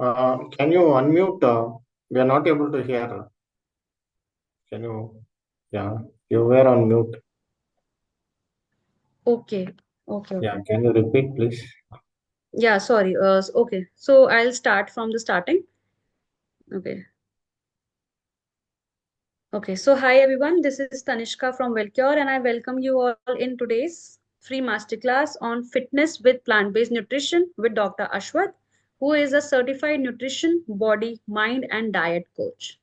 Can you unmute? We are not able to hear. Can you? Yeah, you were on mute. Okay, okay, Yeah, okay. can you repeat, please? Yeah, sorry. Okay, so I'll start from the starting. Okay, okay. So hi everyone, this is Tanishka from Wellcure, and I welcome you all in today's free masterclass on fitness with plant-based nutrition with Dr. Ashwath, who is a certified nutrition, body, mind, and diet coach.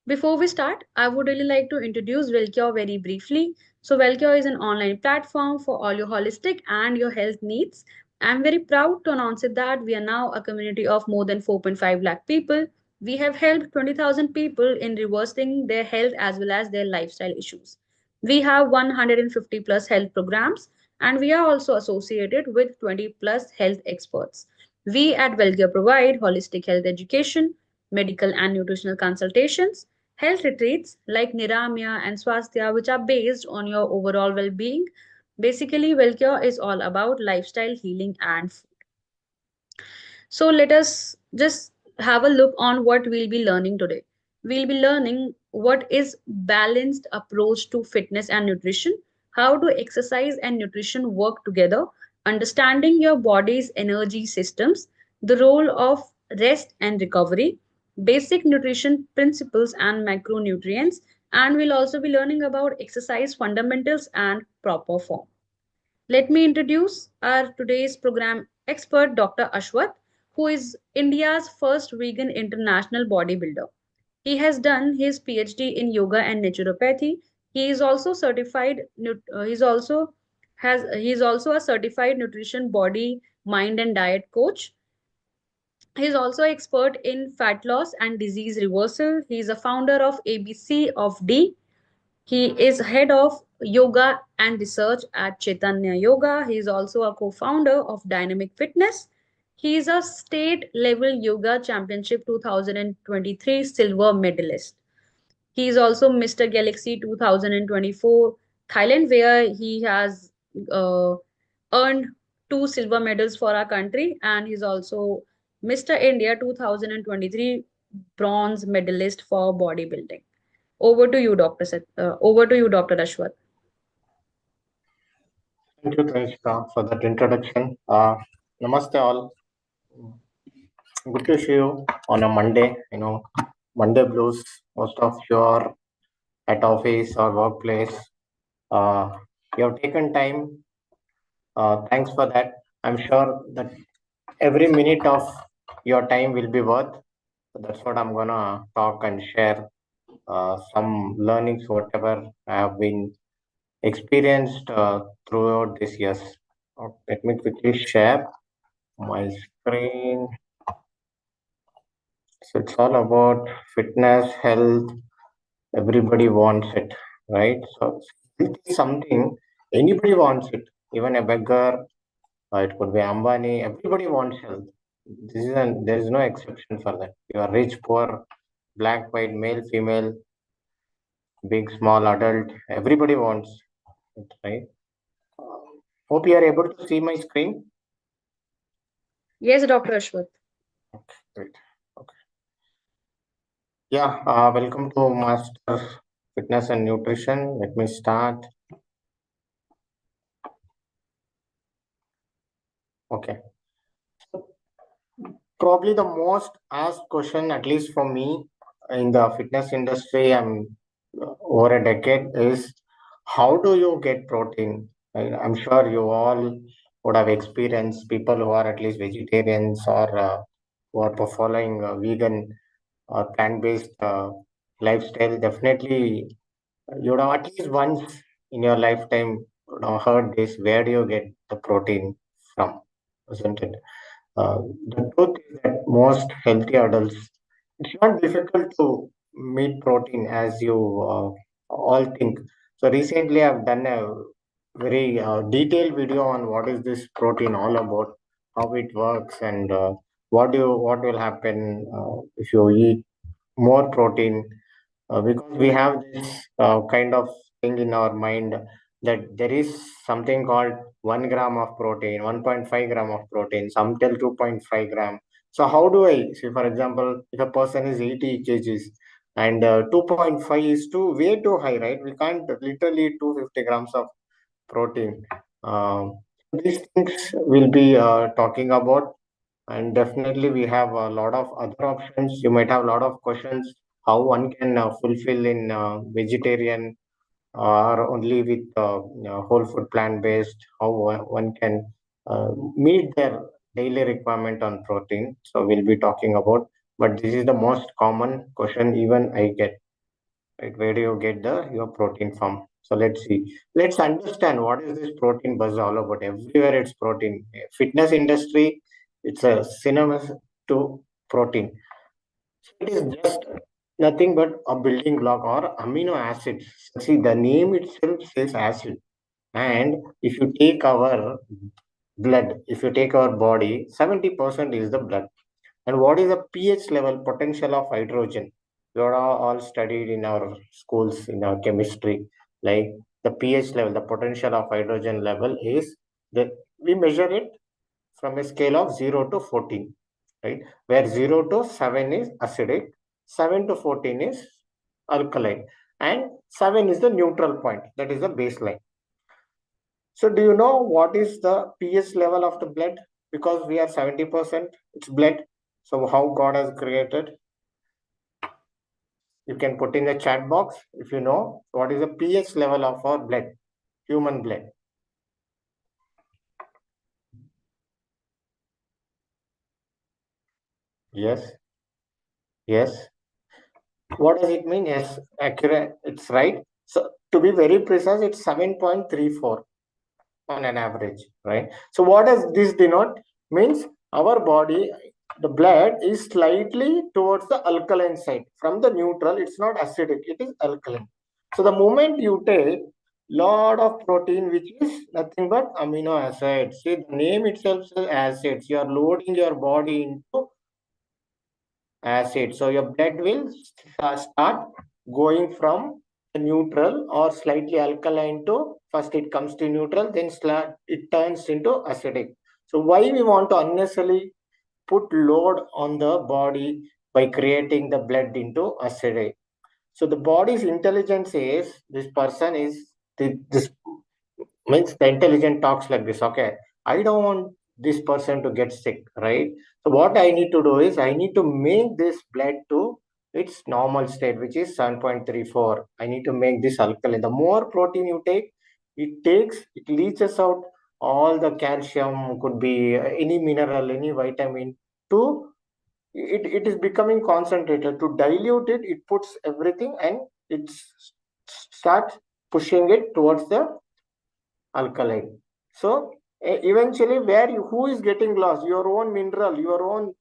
Before we start, I would really like to introduce Wellcure very briefly. So, Wellcure is an online platform for all your holistic and your health needs. I'm very proud to announce it that we are now a community of more than 4.5 lakh people. We have helped 20,000 people in reversing their health as well as their lifestyle issues. We have 150 plus health programs, and we are also associated with 20 plus health experts. We at Wellcare provide holistic health education, medical and nutritional consultations, health retreats like Niramya and Swasthya, which are based on your overall well being. Basically, WellCure is all about lifestyle healing and food. So let us just have a look on what we'll be learning today. We'll be learning what is balanced approach to fitness and nutrition, how do exercise and nutrition work together, understanding your body's energy systems, the role of rest and recovery, basic nutrition principles and macronutrients, and we'll also be learning about exercise fundamentals and proper form. Let me introduce our today's program expert, Dr. Ashwath, who is India's first vegan international bodybuilder. He has done his PhD in yoga and naturopathy. He is also certified. He is also a certified nutrition, body, mind, and diet coach. He is also expert in fat loss and disease reversal. He is a founder of ABC of D. He is head of yoga and research at Chaitanya Yoga. He is also a co-founder of Dynamic Fitness. He is a state level yoga championship 2023 silver medalist. He is also Mr. Galaxy 2024 Thailand, where he has uh, earned two silver medals for our country, and he's also Mr. India 2023 bronze medalist for bodybuilding. Over to you, over to you, Dr. Ashwath. Thank you, Tanishka, for that introduction. Namaste all. Good to see you on a Monday. Monday blues. Most of you are at office or workplace. Uh, you have taken time. Thanks for that. I'm sure that every minute of your time will be worth. So that's what I'm gonna talk and share some learnings, whatever I have been experienced throughout this years. Let me quickly share my screen. So it's all about fitness, health. Everybody wants it, right? So it is something anybody wants it. Even a beggar, it could be Ambani. Everybody wants health. There is no exception for that. You are rich, poor, black, white, male, female, big, small, adult. Everybody wants it, right? Hope you are able to see my screen. Yes, Dr. Ashwath. Okay, great. Okay. Yeah, welcome to Master Fitness and Nutrition. Let me start. Okay. Probably the most asked question, at least for me, in the fitness industry, I'm over a decade, is how do you get protein? I'm sure you all would have experienced people who are at least vegetarians or who are following vegan or plant-based lifestyle. Definitely, you would have at least once in your lifetime heard this. Where do you get the protein from? Isn't it? The truth is that most healthy adults, it's not difficult to meet protein as you all think. So recently, I've done a very detailed video on what is this protein all about, how it works, and what will happen if you eat more protein. Because we have this kind of thing in our mind. that there is something called 1 gram of protein, 1.5 gram of protein, some tell 2.5 gram. So how do I see, for example, if a person is 80 kgs and 2.5 is too way too high, right? We can't literally eat 250 grams of protein. These things we'll be talking about, and definitely we have a lot of other options. You might have a lot of questions how one can fulfill in vegetarian or only with whole food plant based, how one can meet their daily requirement on protein. So we'll be talking about, but this is the most common question even I get, right? Where do you get your protein from? So let's see, let's understand what is this protein buzz all about. Everywhere it's protein. Fitness industry, it's a synonymous to protein. It is just nothing but a building block or amino acids. See, the name itself says acid. And if you take our blood, if you take our body, 70% is the blood. And what is the pH level potential of hydrogen? We are all studied in our schools in our chemistry. Like the pH level, the potential of hydrogen level is that we measure it from a scale of 0 to 14, right? Where 0 to 7 is acidic, 7 to 14 is alkaline, and 7 is the neutral point, that is the baseline. So, do you know what is the pH level of the blood? Because we are 70%, it's blood. So, how God has created, you can put in the chat box if you know what is the pH level of our blood, human blood. Yes, yes. What does it mean? Yes, accurate. It's right. So to be very precise, it's 7.34 on an average, right? So what does this denote? Means our body, the blood is slightly towards the alkaline side. From the neutral, it's not acidic, it is alkaline. So the moment you take lot of protein, which is nothing but amino acids. See, the name itself says acids. You are loading your body into acid. So your blood will start going from the neutral or slightly alkaline to first it comes to neutral, then it turns into acidic. So why we want to unnecessarily put load on the body by creating the blood into acidic? So the body's intelligence is this person is this means the intelligent talks like this. Okay, I don't want this person to get sick, right? So what I need to do is I need to make this blood to its normal state, which is 7.34. I need to make this alkaline. The more protein you take, it leaches out all the calcium, could be any mineral, any vitamin, to it is becoming concentrated. To dilute it, it puts everything and it starts pushing it towards the alkaline. So eventually, who is getting lost? Your own mineral, your own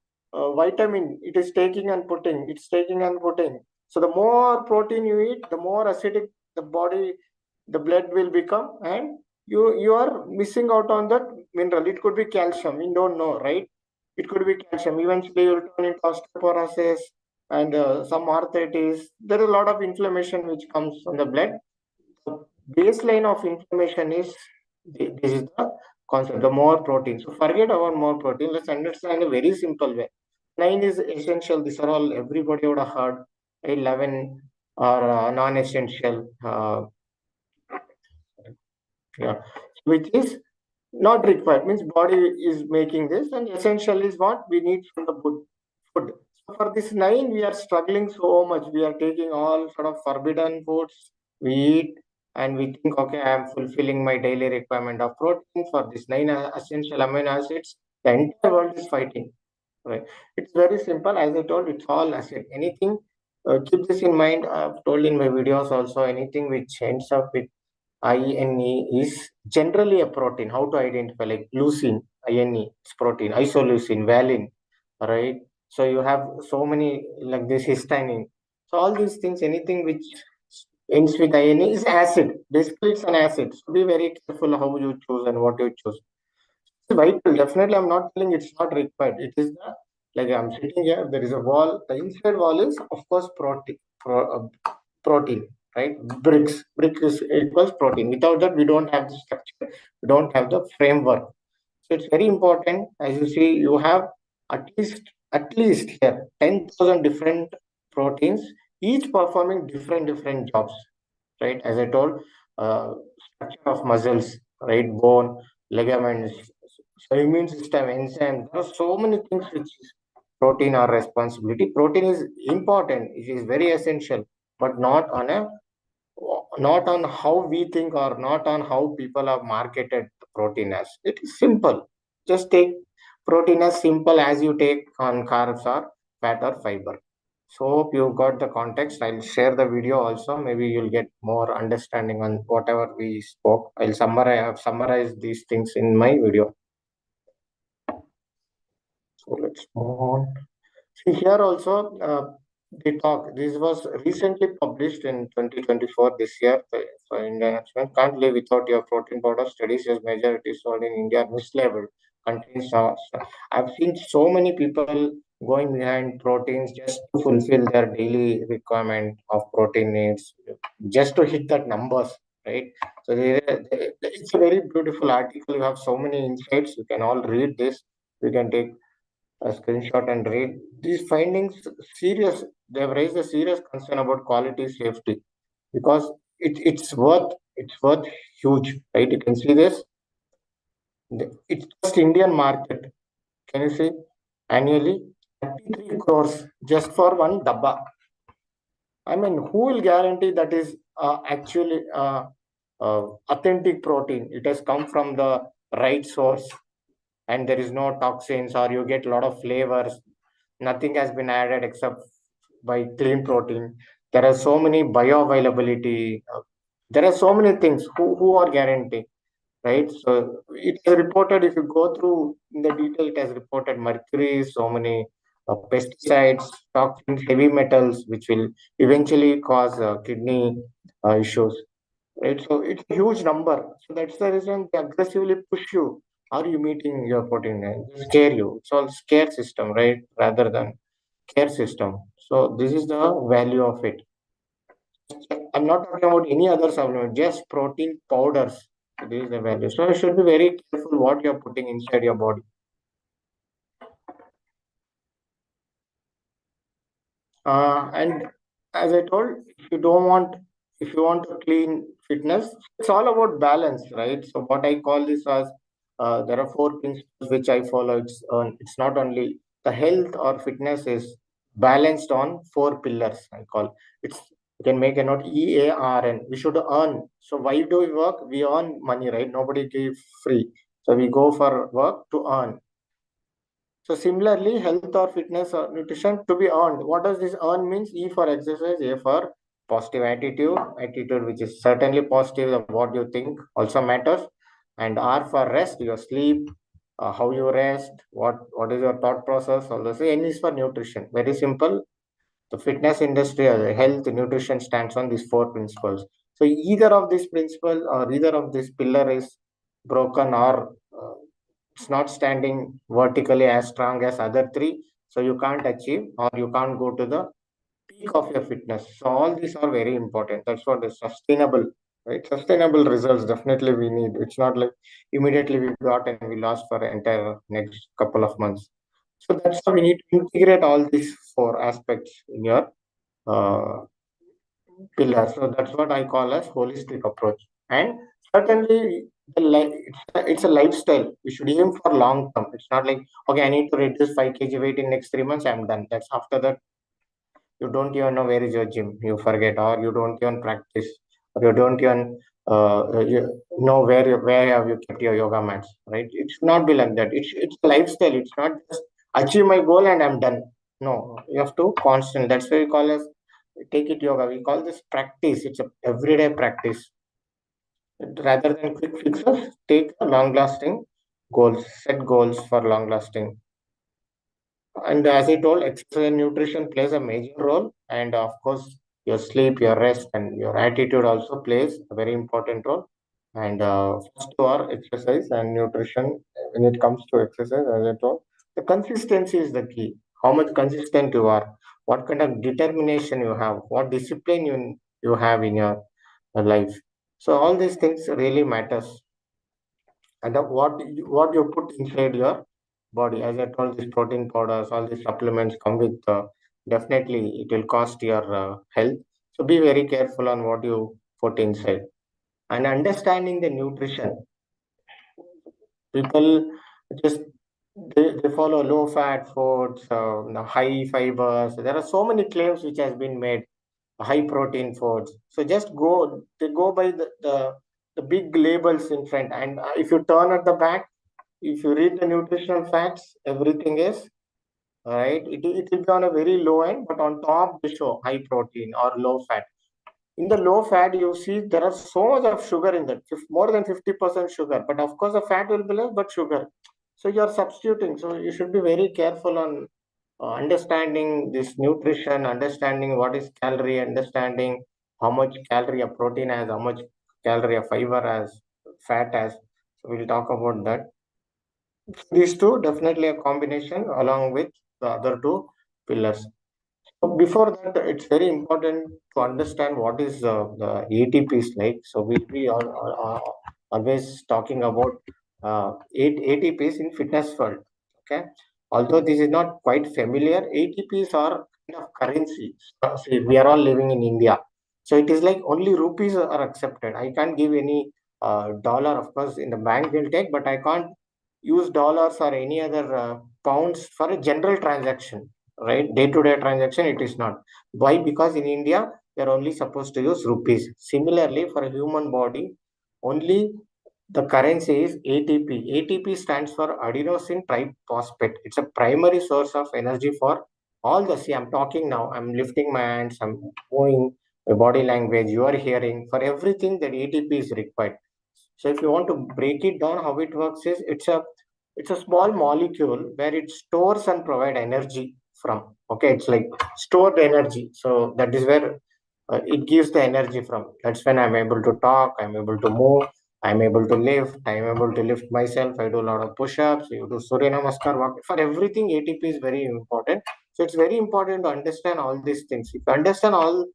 vitamin. It is taking and putting. It's taking and putting. So the more protein you eat, the more acidic the body, the blood will become, and you are missing out on that mineral. It could be calcium. We don't know, right? It could be calcium. Eventually, you will turn into osteoporosis and some arthritis. There is a lot of inflammation which comes from the blood. The baseline of inflammation is this is the concept, the more protein. So forget about more protein. Let's understand a very simple way. 9 is essential. These are all everybody would have heard. 11 are non-essential. Yeah, which is not required. Means body is making this, and essential is what we need from the food. So for this 9, we are struggling so much. We are taking all sort of forbidden foods we eat, and we think, okay, I am fulfilling my daily requirement of protein for this 9 essential amino acids. The entire world is fighting. Right? It's very simple. As I told, it's all acid. Anything, keep this in mind. I've told in my videos also. Anything which ends up with INE is generally a protein. How to identify? Like leucine, INE, it's protein. Isoleucine, valine, right? So you have so many like this histidine. So all these things, anything which ends with INE is acid. Basically, it's an acid. So be very careful how you choose and what you choose. It's vital. Definitely, I'm not telling it's not required. It is the, like I'm sitting here. There is a wall. The inside wall is of course protein. Protein. right? Brick is equals protein. Without that, we don't have the structure, we don't have the framework. So it's very important. As you see, you have at least here 10,000 different proteins, each performing different jobs, right? As I told, uh, structure of muscles, right? Bone, ligaments, so immune system, enzyme. There are so many things which is protein are responsibility. Protein is important. It is very essential, but not on how we think or not on how people have marketed protein as. It is simple. Just take protein as simple as you take on carbs or fat or fiber. So hope you got the context. I'll share the video also. Maybe you'll get more understanding on whatever we spoke. I've summarized these things in my video. So let's move on. See, here also, the talk, this was recently published in 2024 this year. So international can't live without your protein powder. Studies as majority sold in India are mislabeled. Contains I've seen so many people going behind proteins just to fulfill their daily requirement of protein needs, just to hit that numbers, right? So it's a very beautiful article. You have so many insights. You can all read this. You can take a screenshot and read these findings. Serious, they have raised a serious concern about quality safety, because it's worth huge, right? You can see this. It's just Indian market, can you see, annually 33 crores just for one dabba. I mean, who will guarantee that is actually authentic protein? It has come from the right source, and there is no toxins, or you get a lot of flavors. Nothing has been added except by clean protein. There are so many bioavailability. There are so many things. Who are guaranteeing, right? So it is reported, if you go through in the detail, it has reported mercury, so many pesticides, toxins, heavy metals, which will eventually cause kidney issues, right? So it's a huge number. So that's the reason they aggressively push you. Are you meeting your protein? They scare you. It's all scare system, right? Rather than care system. So this is the value of it. I'm not talking about any other supplement, just protein powders. So this is the value. So you should be very careful what you're putting inside your body. And as I told, if you want to clean fitness, it's all about balance, right? So what I call this as, there are four principles which I follow. It's not only the health or fitness is balanced on four pillars. I call it's, you can make a note, EARN. We should earn. So why do we work? We earn money, right? Nobody gives free. So we go for work to earn. So similarly, health or fitness or nutrition to be earned. What does this earn means? E for exercise, A for positive attitude which is certainly positive. What you think also matters, and R for rest, your sleep, how you rest, what is your thought process. All those. N is for nutrition. Very simple. The fitness industry or the health nutrition stands on these four principles. So either of these principles or either of this pillar is broken, or it's not standing vertically as strong as other three, so you can't achieve or you can't go to the peak of your fitness. So all these are very important. That's what is sustainable, right? Sustainable results definitely we need. It's not like immediately we got and we lost for entire next couple of months. So that's how we need to integrate all these four aspects in your uh, pillar. So that's what I call as holistic approach. And certainly, it's a lifestyle. We should aim for long term. It's not like, okay, I need to reduce 5 kg weight in next 3 months. I'm done. That's after that, you don't even know where is your gym. You forget, or you don't even practice, or you don't even you know where have you kept your yoga mats. Right? It should not be like that. It's a lifestyle. It's not just achieve my goal and I'm done. No, you have to constant. That's why we call as, take it yoga. We call this practice. It's a everyday practice. Rather than quick fixes, take a long lasting goals. Set goals for long lasting. And as I told, exercise and nutrition plays a major role. And of course, your sleep, your rest, and your attitude also plays a very important role. And first to our exercise and nutrition, when it comes to exercise, as I told, the consistency is the key. How much consistent you are, what kind of determination you have, what discipline you you have in your life. So all these things really matters, and what you put inside your body. As I told, these protein powders, all these supplements come with definitely it will cost your health. So be very careful on what you put inside, and understanding the nutrition. People just they follow low fat foods, high fibers. There are so many claims which has been made, high protein foods. So just they go by the big labels in front, and if you turn at the back, if you read the nutritional facts, everything is right. It will be on a very low end, but on top they show high protein or low fat. In the low fat, you see there are so much of sugar in that, more than 50% sugar. But of course, the fat will be less, but sugar. So you are substituting. So you should be very careful on understanding this nutrition, understanding what is calorie, understanding how much calorie a protein has, how much calorie a fiber has, fat has. So we'll talk about that. These two definitely a combination along with the other two pillars. So before that, it's very important to understand what is the ATPs like. So we are always talking about ATPs in fitness world. Okay, although this is not quite familiar, ATPs are kind of currency. So, see, we are all living in India, so it is like only rupees are accepted. I can't give any dollar. Of course, in the bank they'll take, but I can't use dollars or any other pounds for a general transaction, right? Day to day transaction, it is not. Why? Because in India, we are only supposed to use rupees. Similarly, for a human body, only the currency is ATP. ATP stands for adenosine triphosphate. It's a primary source of energy for all the. See, I'm talking now, I'm lifting my hands, I'm moving my body language, you are hearing. For everything, that ATP is required. So if you want to break it down, how it works is it's a small molecule where it stores and provide energy from. Okay, it's like stored energy. So that is where it gives the energy from. That's when I'm able to talk, I'm able to move, I'm able to lift, I'm able to lift myself. I do a lot of push-ups, you do Surya Namaskar walk. For everything, ATP is very important. So it's very important to understand all these things. If you understand all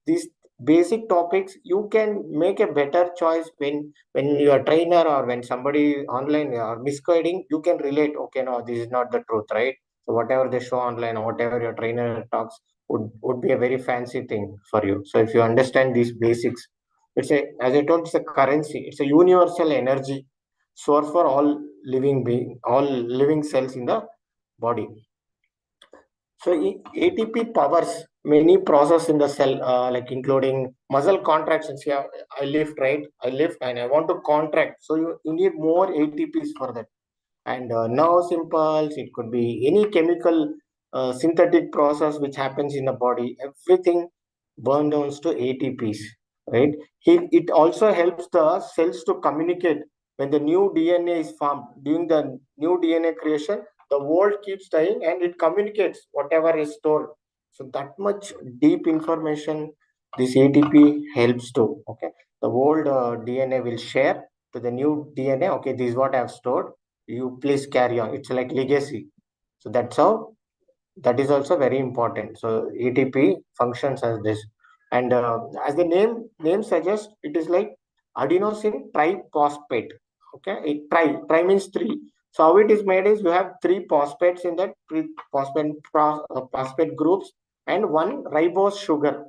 these basic topics, you can make a better choice when your trainer or when somebody online are misguiding, you can relate. Okay, no, this is not the truth, right? So whatever they show online or whatever your trainer talks would be a very fancy thing for you. So if you understand these basics, it's a, as I told, it's a currency, it's a universal energy source for all living cells in the body. So ATP powers many process in the cell, like including muscle contractions. Yeah, I lift, right? I lift and I want to contract. So you need more ATPs for that. And nerve impulse, it could be any chemical synthetic process which happens in the body. Everything burn down to ATPs, right? It also helps the cells to communicate when the new DNA is formed. During the new DNA creation, the world keeps dying and it communicates whatever is stored. So that much deep information this ATP helps to. Okay, the old DNA will share to the new DNA. Okay, this is what I have stored. You please carry on. It's like legacy. So that's how, that is also very important. So ATP functions as this, and as the name suggests, it is like adenosine triphosphate. Okay, tri means three. So how it is made is you have three phosphates in that phosphate groups and one ribose sugar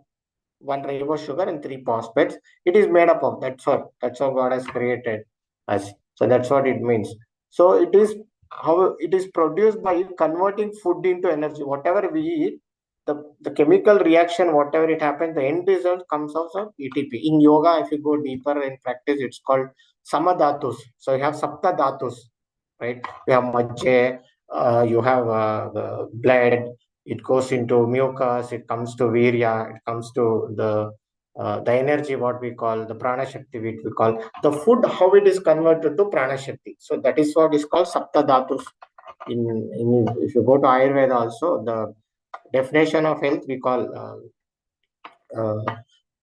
and three phosphates. It is made up of. That's how God has created us. So that's what it means. So it is how it is produced by converting food into energy. Whatever we eat, the chemical reaction, whatever it happens, the end result comes out of ATP. In yoga, if you go deeper in practice, it's called samadhatus. So you have sapta dhatus, right? You have majje, you have the blood, it goes into mucus, it comes to virya, it comes to the energy, what we call the prana shakti, which we call the food, how it is converted to prana shakti. So that is what is called sapta dhatus. In if you go to Ayurveda also, the definition of health we call uh,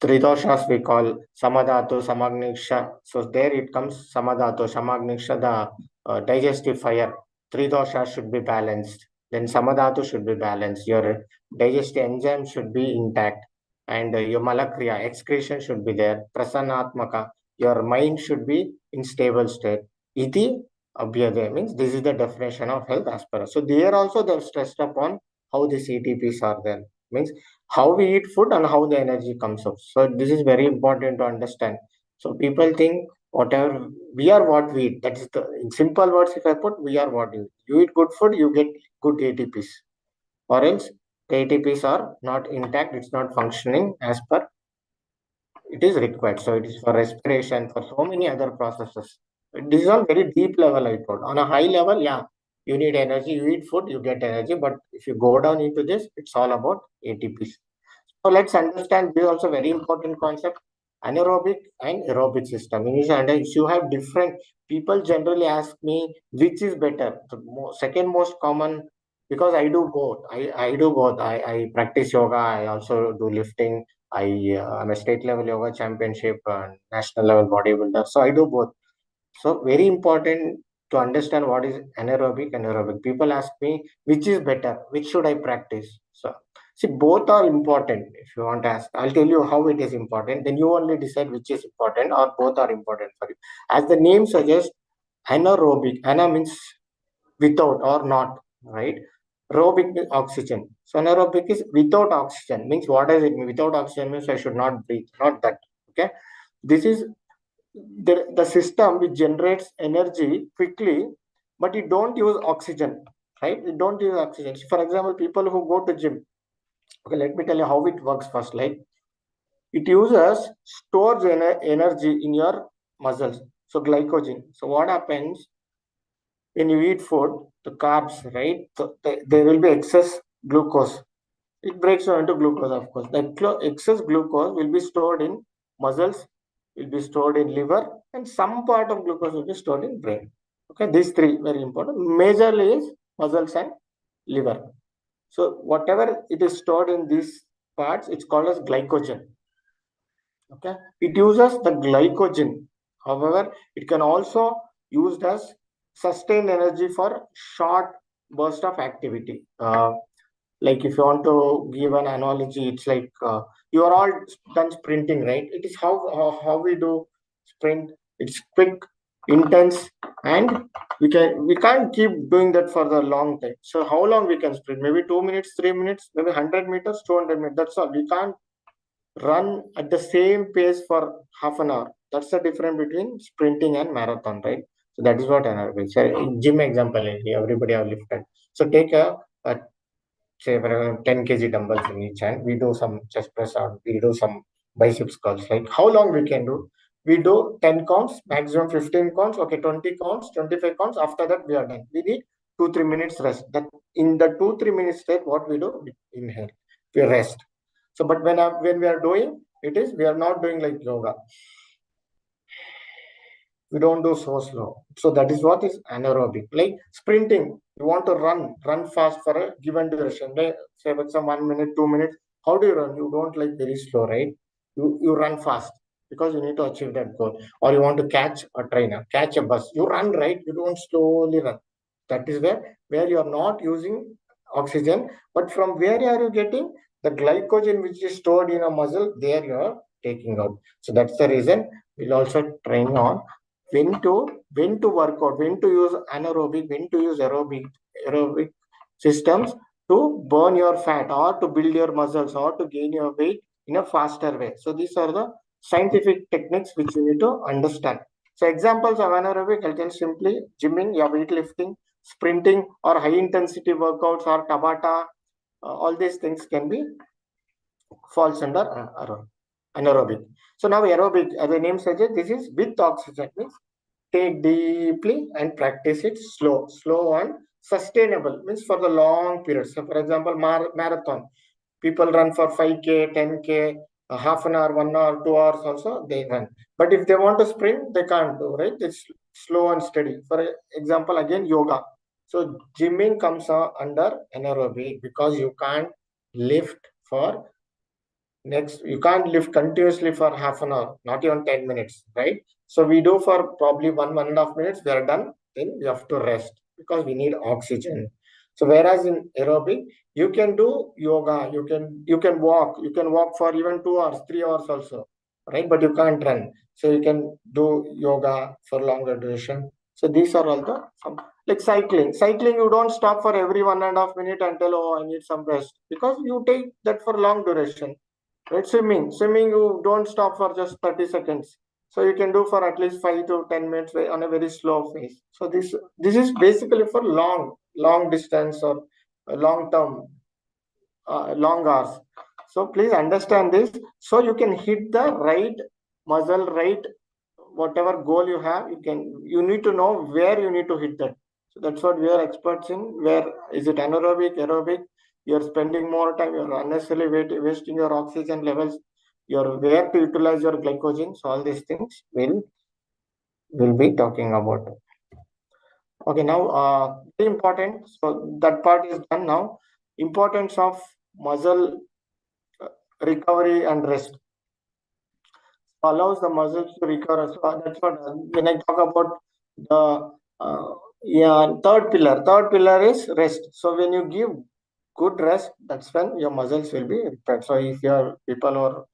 Tridoshas, we call Samadhatu, Samagniksha. So there it comes Samadhatu, Samagniksha, the digestive fire. Tridosha should be balanced. Then Samadhatu should be balanced. Your digestive enzyme should be intact. and your malakriya excretion should be there. Prasanatmaka, your mind should be in stable state. Iti abhyadaya means this is the definition of health as per us. So there also they've stressed upon how the CTPs are there, means how we eat food and how the energy comes up. So this is very important to understand. So people think whatever we are what we eat, that is the in simple words if I put, we are what you eat. You eat good food, you get good ATPs, or else the ATPs are not intact, it's not functioning as per it is required. So it is for respiration, for so many other processes. This is all very deep level I told. On a high level, yeah, you need energy, you eat food, you get energy. But if you go down into this, it's all about ATPs. So let's understand this is also very important concept, anaerobic and aerobic system. You have different people generally ask me which is better. The second most common, because I do both. I do both. I practice yoga. I also do lifting. I'm a state level yoga championship and national level bodybuilder. So I do both. So very important to understand what is anaerobic and aerobic. People ask me which is better, which should I practice. So see, both are important. If you want to ask, I'll tell you how it is important. Then you only decide which is important or both are important for you. As the name suggests, anaerobic. Ana means without or not, right? Aerobic means oxygen. So anaerobic is without oxygen. Means what does it mean? Without oxygen means I should not breathe. Not that. Okay. This is the system which generates energy quickly, but it don't use oxygen, right? It don't use oxygen. For example, people who go to gym, okay, let me tell you how it works first. Like it uses stores energy in your muscles, so glycogen. So what happens when you eat food, the carbs, right? So there will be excess glucose. It breaks down into glucose, of course. That excess glucose will be stored in muscles, will be stored in liver, and some part of glucose will be stored in brain. Okay, these three very important. Majorly is muscles and liver. So whatever it is stored in these parts, it's called as glycogen. Okay, it uses the glycogen. However, it can also used as sustained energy for short burst of activity. Like if you want to give an analogy, it's like you are all done sprinting, right? It is how we do sprint. It's quick, intense, and we can't keep doing that for the long time. So how long we can sprint? Maybe 2 minutes, 3 minutes, maybe 100 meters, 200 meters. That's all. We can't run at the same pace for half an hour. That's the difference between sprinting and marathon, right? So that is what anaerobic. So gym example, everybody have lifted. So take a say for example, 10 kg dumbbells in each hand. We do some chest press out. We do some biceps curls. Like how long we can do? We do 10 counts, maximum 15 counts. Okay, 20 counts, 25 counts. After that, we are done. We need 2-3 minutes rest. That in the 2-3 minutes state, what we do? We inhale. We rest. So, but when we are doing it is we are not doing like yoga. We don't do so slow. So that is what is anaerobic. Like sprinting, you want to run fast for a given duration. Like, say for some 1 minute, 2 minutes. How do you run? You don't like very slow, right? You run fast because you need to achieve that goal. Or you want to catch a trainer, catch a bus. You run, right? You don't slowly run. That is where you are not using oxygen, but from where are you getting the glycogen which is stored in a muscle? There you are taking out. So that's the reason we'll also train on when to work out, when to use anaerobic, when to use aerobic systems to burn your fat or to build your muscles or to gain your weight in a faster way. So these are the scientific techniques which you need to understand. So examples of anaerobic, I'll tell simply gymming, your weightlifting, sprinting or high intensity workouts or Tabata, all these things can be falls under anaerobic. So now aerobic, as the name suggests, this is with oxygen. Means take deeply and practice it slow and sustainable. Means for the long period. So for example, marathon, people run for 5K, 10K, half an hour, 1 hour, 2 hours also they run. But if they want to sprint, they can't do, right? It's slow and steady. For example, again, yoga. So gymming comes under anaerobic because you can't lift for next, you can't lift continuously for half an hour, not even 10 minutes, right? So we do for probably 1.5 minutes, we are done. Then we have to rest because we need oxygen. So whereas in aerobic, you can do yoga, you can walk for even 2 hours, 3 hours also, right? But you can't run. So you can do yoga for longer duration. So these are all the like cycling. Cycling, you don't stop for every 1.5 minute and tell, oh, I need some rest, because you take that for long duration. Right? Swimming, you don't stop for just 30 seconds. So you can do for at least 5 to 10 minutes on a very slow pace. So this is basically for long distance or long term, long hours. So please understand this. So you can hit the right muscle, right, whatever goal you have, you need to know where you need to hit that. So that's what we are experts in. Where is it anaerobic, aerobic? You're spending more time, you're unnecessarily wasting your oxygen levels, you're where to utilize your glycogen. So all these things will be talking about. Okay, now very important. So that part is done now. Importance of muscle recovery and rest allows the muscles to recover. So that's what when I talk about the yeah, third pillar is rest. So when you give good rest, that's when your muscles will be repaired. So if your people are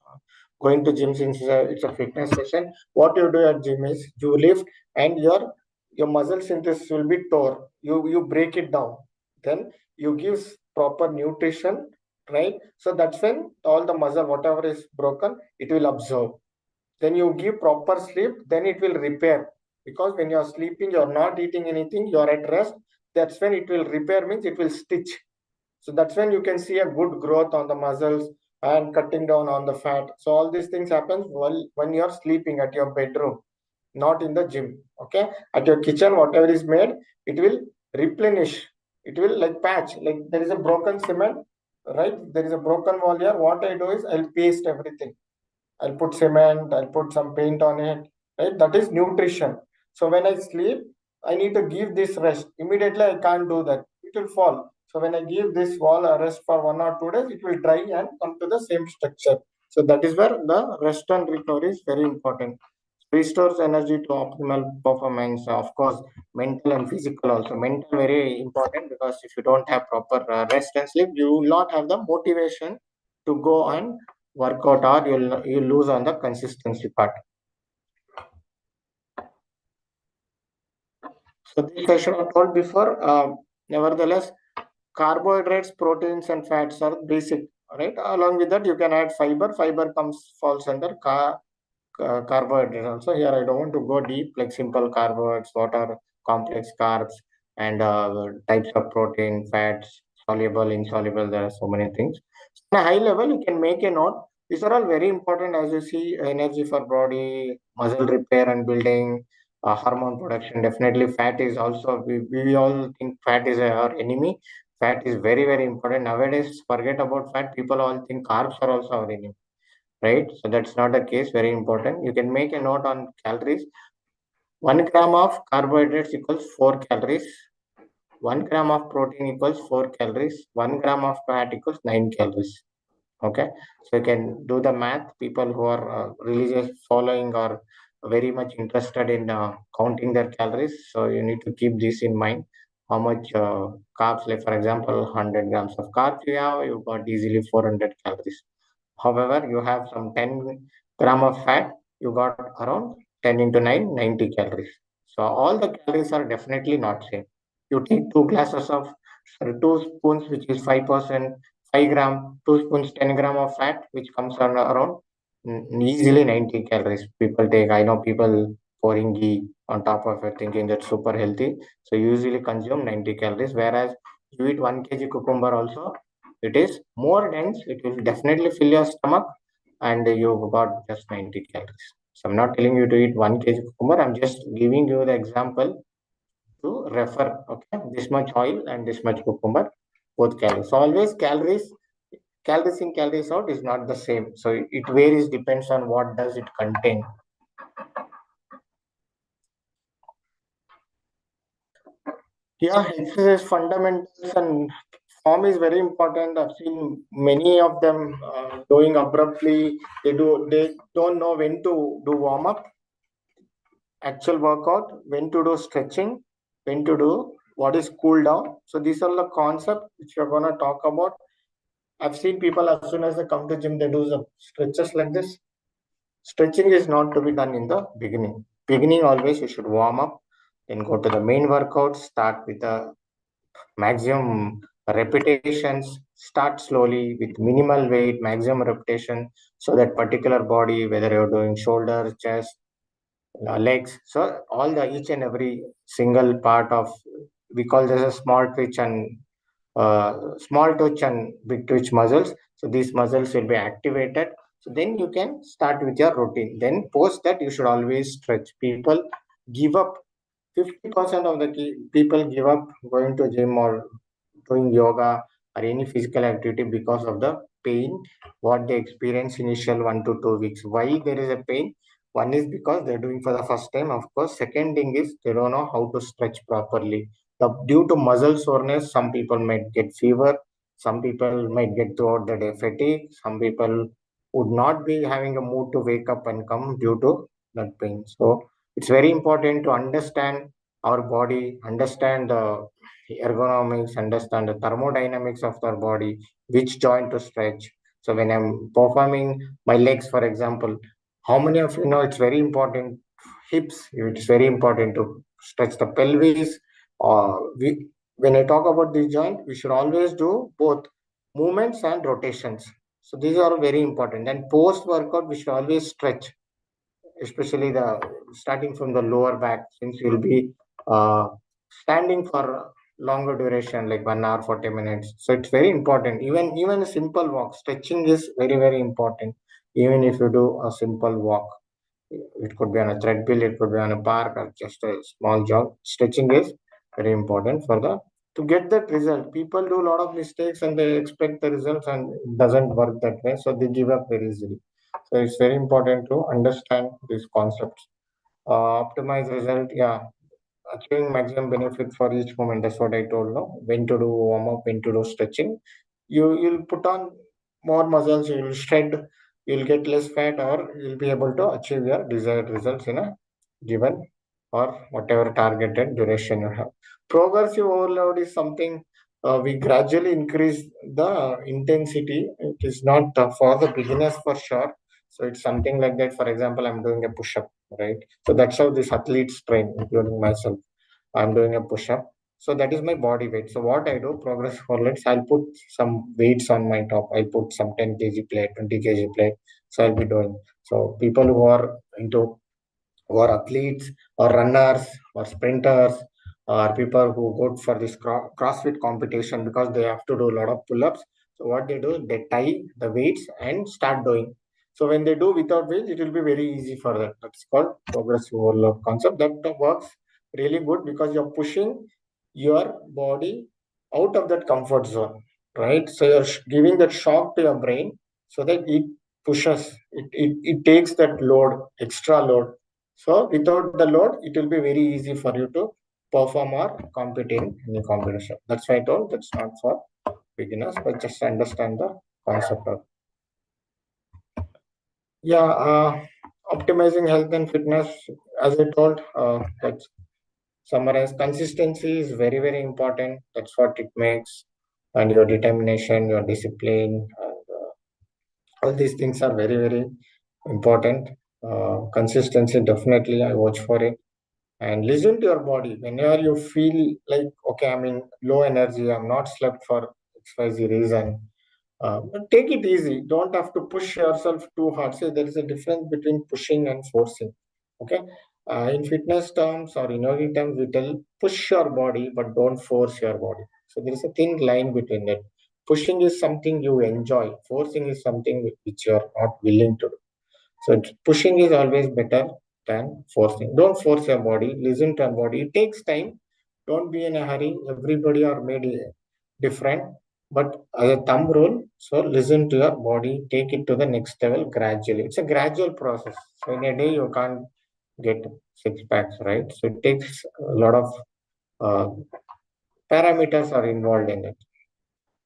going to gym, since it's a fitness session, what you do at gym is you lift and your muscle synthesis will be tore. You break it down, then you give proper nutrition, right? So that's when all the muscle, whatever is broken, it will absorb. Then you give proper sleep, then it will repair. Because when you're sleeping, you're not eating anything, you're at rest, that's when it will repair, means it will stitch. So that's when you can see a good growth on the muscles and cutting down on the fat. So all these things happens while when you're sleeping at your bedroom, not in the gym. Okay, at your kitchen, whatever is made, it will replenish. It will like patch, like there is a broken cement, right? There is a broken wall here. What I do is I'll paste everything. I'll put cement, I'll put some paint on it, right? That is nutrition. So when I sleep, I need to give this rest. Immediately, I can't do that. It will fall. So when I give this wall a rest for 1 or 2 days, it will dry and come to the same structure. So that is where the rest and recovery is very important. Restores energy to optimal performance. Of course, mental and physical also. Mental very important, because if you don't have proper rest and sleep, you will not have the motivation to go and work out, or you'll lose on the consistency part. So this I should have told before. Nevertheless, carbohydrates, proteins, and fats are basic. Right. Along with that, you can add fiber. Fiber falls under carbohydrates also. Here I don't want to go deep, like simple carbohydrates, what are complex carbs, and types of protein, fats, soluble, insoluble. There are so many things. On a high level, you can make a note. These are all very important, as you see: energy for body, muscle repair and building, hormone production. Definitely fat is also, we all think fat is our enemy. Fat is very, very important nowadays. Forget about fat, people all think carbs are also our enemy, right? So that's not the case. Very important. You can make a note on calories. 1 gram of carbohydrates equals 4 calories. 1 gram of protein equals 4 calories. 1 gram of fat equals 9 calories. Okay, so you can do the math. People who are religious following or very much interested in counting their calories, so you need to keep this in mind. How much carbs, like for example, 100 grams of carbs you have, you got easily 400 calories. However, you have some 10 gram of fat, you got around 10 into 9, 90 calories. So all the calories are definitely not same. You take two spoons, which is 5%, 5 gram, 2 spoons, 10 gram of fat, which comes on around easily 90 calories. People take, I know people pouring ghee on top of it, thinking that's super healthy. So you usually consume 90 calories, whereas you eat 1 kg cucumber also, it is more dense. It will definitely fill your stomach, and you got just 90 calories. So I'm not telling you to eat 1 kg cucumber. I'm just giving you the example to refer. Okay, this much oil and this much cucumber, both calories. So always calories in, calories out is not the same. So it varies, depends on what does it contain. Yeah, exercise fundamentals and form is very important. I've seen many of them doing abruptly. They don't know when to do warm up, actual workout, when to do stretching, when to do what is cool down. So these are the concept which we're gonna talk about. I've seen people as soon as they come to gym, they do the stretches like this. Stretching is not to be done in the beginning. Beginning always you should warm up, then go to the main workout, start with the maximum repetitions, start slowly with minimal weight, maximum repetition, so that particular body, whether you're doing shoulder, chest, legs, so all the each and every single part of, we call this a small twitch and big twitch muscles. So these muscles will be activated. So then you can start with your routine. Then post that you should always stretch. People give up. 50% of the people give up going to gym or doing yoga or any physical activity because of the pain what they experience initial 1 to 2 weeks. Why there is a pain? One is because they're doing for the first time, of course. Second thing is they don't know how to stretch properly. Due to muscle soreness, some people might get fever, some people might get throughout the day fatigue, some people would not be having a mood to wake up and come due to that pain. So it's very important to understand our body, understand the ergonomics, understand the thermodynamics of our body, which joint to stretch. So when I'm performing my legs, for example, how many of you know it's very important? Hips, it's very important to stretch the pelvis. When I talk about this joint, we should always do both movements and rotations. So these are very important. And post workout, we should always stretch, especially the starting from the lower back, since you'll be uh, standing for longer duration like 1 hour 40 minutes. So it's very important. Even a simple walk, stretching is very very important. Even if you do a simple walk, it could be on a treadmill, it could be on a park, or just a small jog. Stretching is very important for the to get that result. People do a lot of mistakes and they expect the results and it doesn't work that way, so they give up very easily. So it's very important to understand these concepts. Optimize result, yeah, achieving maximum benefit for each moment. That's what I told. No, when to do warm up, when to do stretching. You'll put on more muscles, you'll shred, you'll get less fat, or you'll be able to achieve your desired results in a given or whatever targeted duration you have. Progressive overload is something we gradually increase the intensity. It is not for the beginners for sure. So it's something like that. For example, I'm doing a push up, right? So that's how these athletes train, including myself. I'm doing a push up. So that is my body weight. So what I do, progressive overloads, I'll put some weights on my top. I'll put some 10 kg plate, 20 kg plate. So I'll be doing. So people who are into who are athletes or runners or sprinters or people who go for this CrossFit competition, because they have to do a lot of pull-ups. So what they do, they tie the weights and start doing. So when they do without weights, it will be very easy for that. That's called progressive overload concept. That works really good because you're pushing your body out of that comfort zone, right? So you're giving that shock to your brain so that it pushes, it takes that load, extra load. So without the load, it will be very easy for you to perform or compete in any competition. That's why I told that's not for beginners, but just understand the concept of. Yeah, optimizing health and fitness, as I told, let's summarize. Consistency is very, very important. That's what it makes. And your determination, your discipline, and all these things are very, very important. Consistency, definitely, I watch for it. And listen to your body whenever you feel like, okay, I'm in low energy, I'm not slept for xyz reason. But take it easy, don't have to push yourself too hard. See, there is a difference between pushing and forcing. Okay. In fitness terms or in yogic terms, we tell push your body but don't force your body. So there is a thin line between that. Pushing is something you enjoy, forcing is something which you are not willing to do. So pushing is always better than forcing. Don't force your body. Listen to your body. It takes time. Don't be in a hurry. Everybody are made different. But as a thumb rule, so listen to your body. Take it to the next level gradually. It's a gradual process. So in a day you can't get 6 packs, right? So it takes a lot of uh, parameters are involved in it.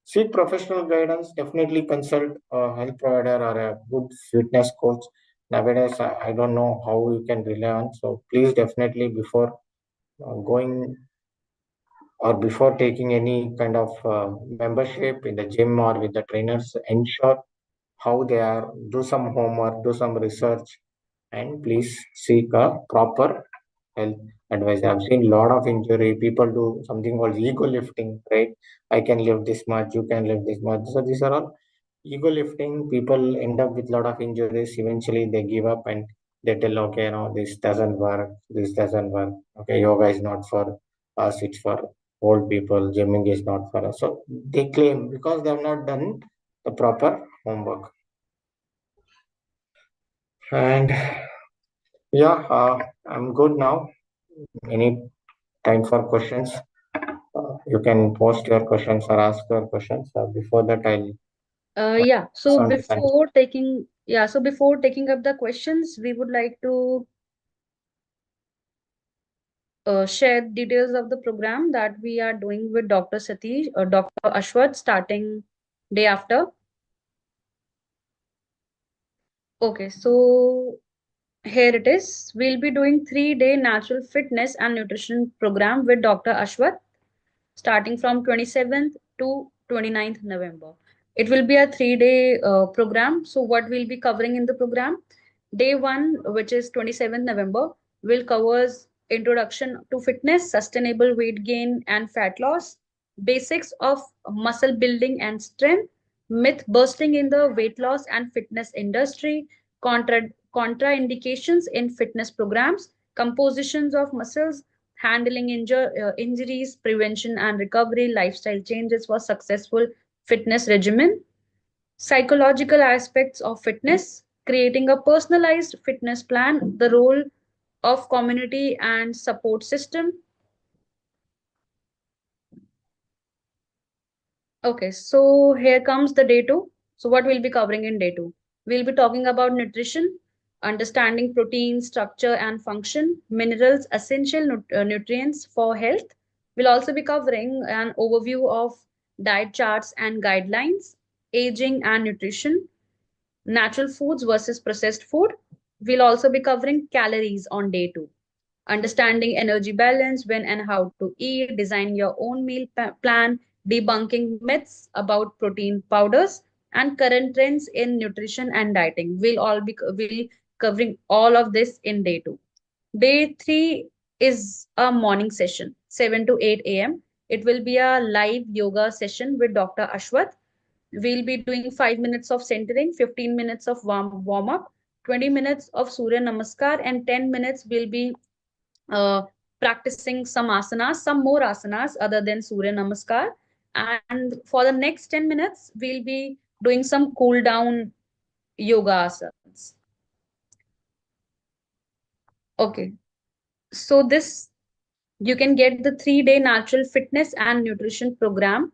Seek professional guidance. Definitely consult a health provider or a good fitness coach. Nowadays, I don't know how you can rely on. So please definitely before going or before taking any kind of membership in the gym or with the trainers, ensure how they are, do some homework, do some research, and please seek a proper health advice. I've seen a lot of injury. People do something called ego lifting, right? I can lift this much, you can lift this much. So these are all ego lifting. People end up with a lot of injuries. Eventually, they give up and they tell, okay, no, this doesn't work. This doesn't work. Okay, yoga is not for us. It's for old people. Gymming is not for us. So they claim because they have not done the proper homework. And yeah, I'm good now. Any time for questions? You can post your questions or ask your questions. Before that, I'll Yeah, so some defense. before taking up the questions, we would like to share details of the program that we are doing with Dr. Satish or Dr. Ashwath starting day after. Okay, so here it is. We'll be doing 3-day natural fitness and nutrition program with Dr. Ashwath starting from 27th to 29th November. It will be a 3-day program. So what we'll be covering in the program? Day 1, which is 27th November, will covers introduction to fitness, sustainable weight gain and fat loss, basics of muscle building and strength, myth busting in the weight loss and fitness industry, contraindications in fitness programs, compositions of muscles, handling injuries, prevention and recovery, lifestyle changes for successful fitness regimen, psychological aspects of fitness, creating a personalized fitness plan, the role of community and support system. Okay, so here comes the day two. So what we'll be covering in day two? We'll be talking about nutrition, understanding protein, structure and function, minerals, essential nutrients for health. We'll also be covering an overview of diet charts and guidelines, aging and nutrition, natural foods versus processed food. We'll also be covering calories on day two, understanding energy balance, when and how to eat, design your own meal plan, debunking myths about protein powders, and current trends in nutrition and dieting. We'll covering all of this in day two. Day three is a morning session, 7 to 8 a.m. It will be a live yoga session with Dr. Ashwath. We'll be doing 5 minutes of centering, 15 minutes of warm up, 20 minutes of Surya Namaskar, and 10 minutes will be uh, practicing some asanas, some more asanas other than Surya Namaskar. And for the next 10 minutes, we'll be doing some cool down yoga asanas. Okay, so this you can get the 3-day natural fitness and nutrition program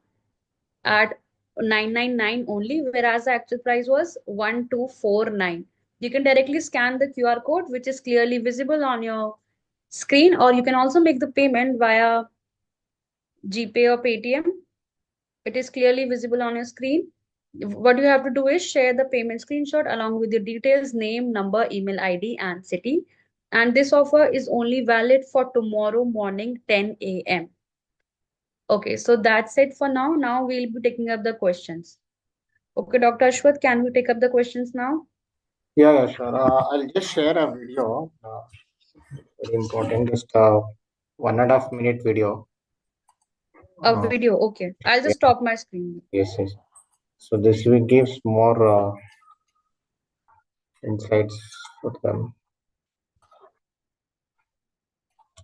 at 999 only, whereas the actual price was 1249. You can directly scan the QR code, which is clearly visible on your screen, or you can also make the payment via GPay or Paytm. It is clearly visible on your screen. What you have to do is share the payment screenshot along with your details, name, number, email ID, and city. And this offer is only valid for tomorrow morning, 10 a.m. Okay, so that's it for now. Now we'll be taking up the questions. Okay, Dr. Ashwath, can we take up the questions now? Yeah, yeah, sure. I'll just share a video. Very important. Just 1.5 minute video. A Uh, video. Okay, I'll yeah, just stop my screen. yes, yes. So this will gives more insights for them.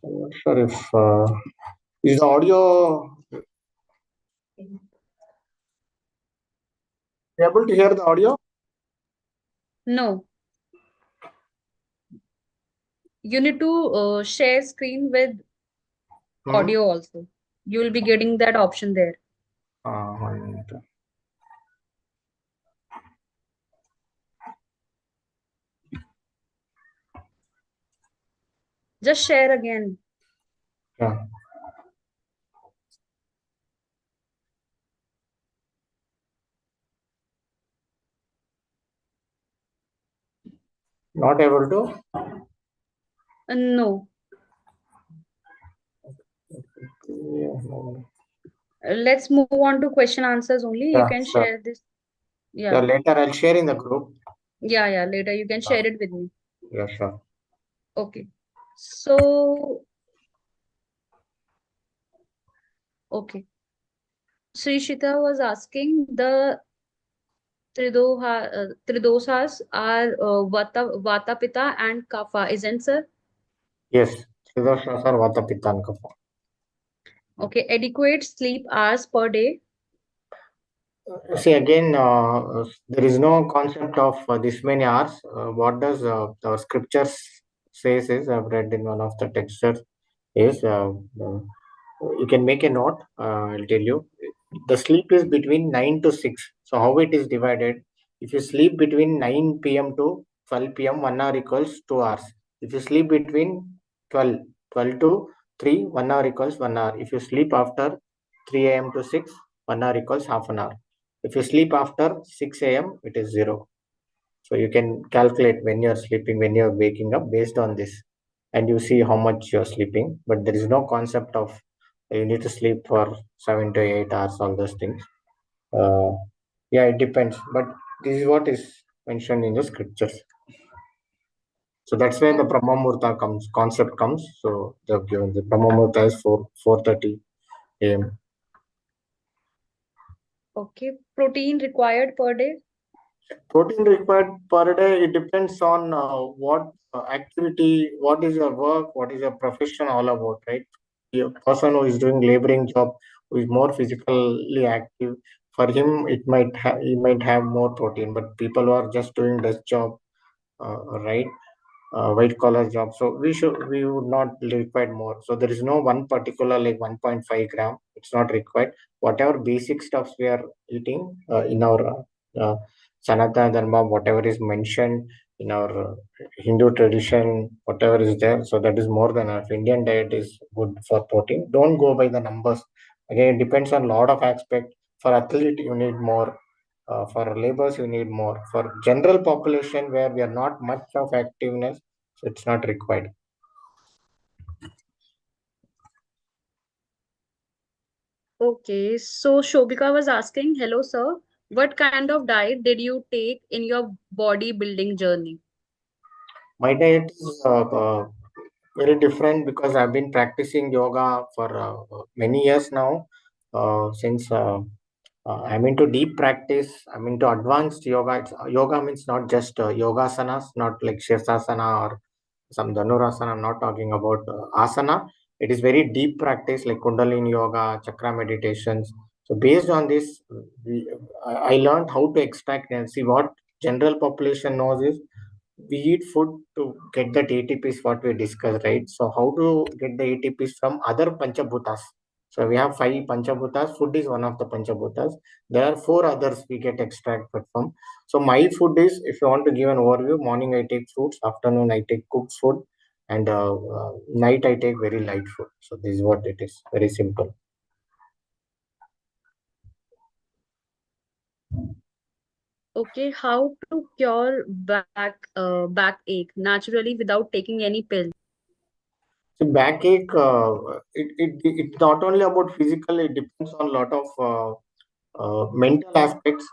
I'm not sure if is the audio able to hear the audio? No, you need to share screen with Hmm? audio also. You will be getting that option there. 1 minute. Just share again. Yeah, not able to. No, Yeah, no. Let's move on to question answers only. You Yeah, can sure. share this. Yeah, Yeah. later I'll share in the group. Yeah, yeah. Later you can Uh, share it with me. yeah, sure. Okay. So, okay. Srishita was asking the Tridosas are Vata, Pitta and Kapha, isn't sir? Yes, Siddhartha sir, Vata Pitta and Kapha. Okay. Adequate sleep hours per day. See again, there is no concept of this many hours. What does the scriptures says is I've read in one of the textures is you can make a note. I'll tell you. The sleep is between 9 to 6. So how it is divided? If you sleep between 9 p.m. to 12 p.m., 1 hour equals 2 hours. If you sleep between 12 to 3, 1 hour equals 1 hour. If you sleep after 3 a.m. to 6, 1 hour equals half an hour. If you sleep after 6 a.m., it is zero. So you can calculate when you're sleeping, when you're waking up based on this, and you see how much you're sleeping. But there is no concept of you need to sleep for 7 to 8 hours, all those things. Uh, yeah, it depends. But this is what is mentioned in the scriptures. So that's where the Oh, Brahma Murta comes, concept comes. So they've given the Brahma Murta is 4:30 a.m. okay. Protein required per day. Protein required per day, it depends on what activity, what is your work, what is your profession all about, right? A person who is doing laboring job, who is more physically active, for him he might have more protein. But people who are just doing this job, right? White collar job. So we would not require more. So there is no one particular like 1.5 gram. It's not required. Whatever basic stuffs we are eating in our Sanatana Dharma, whatever is mentioned in our Hindu tradition, whatever is there. So that is more than enough. Indian diet is good for protein. Don't go by the numbers. Again, it depends on a lot of aspect. For athlete, you need more. For laborers, you need more. For general population, where we are not much of activeness, so it's not required. Okay. So Shobika was asking, hello sir, what kind of diet did you take in your bodybuilding journey? My diet is very different because I've been practicing yoga for many years now. Since I'm into deep practice, I'm into advanced yoga. Yoga means not just yoga asanas, not like Shirsasana or some Dhanurasana. I'm not talking about asana. It is very deep practice like Kundalini yoga, chakra meditations. So based on this, I learned how to extract and see what general population knows is we eat food to get that ATPs what we discussed, right? So how to get the ATPs from other Panchabhutas? So we have 5 Panchabhutas. Food is one of the Panchabhutas. There are 4 others we get extracted from. So my food is, if you want to give an overview, morning I take fruits, afternoon I take cooked food, and night I take very light food. So this is what it is. Very simple. Okay. How to cure backache naturally without taking any pills? So backache, it's not only about physical. It depends on a lot of mental aspects.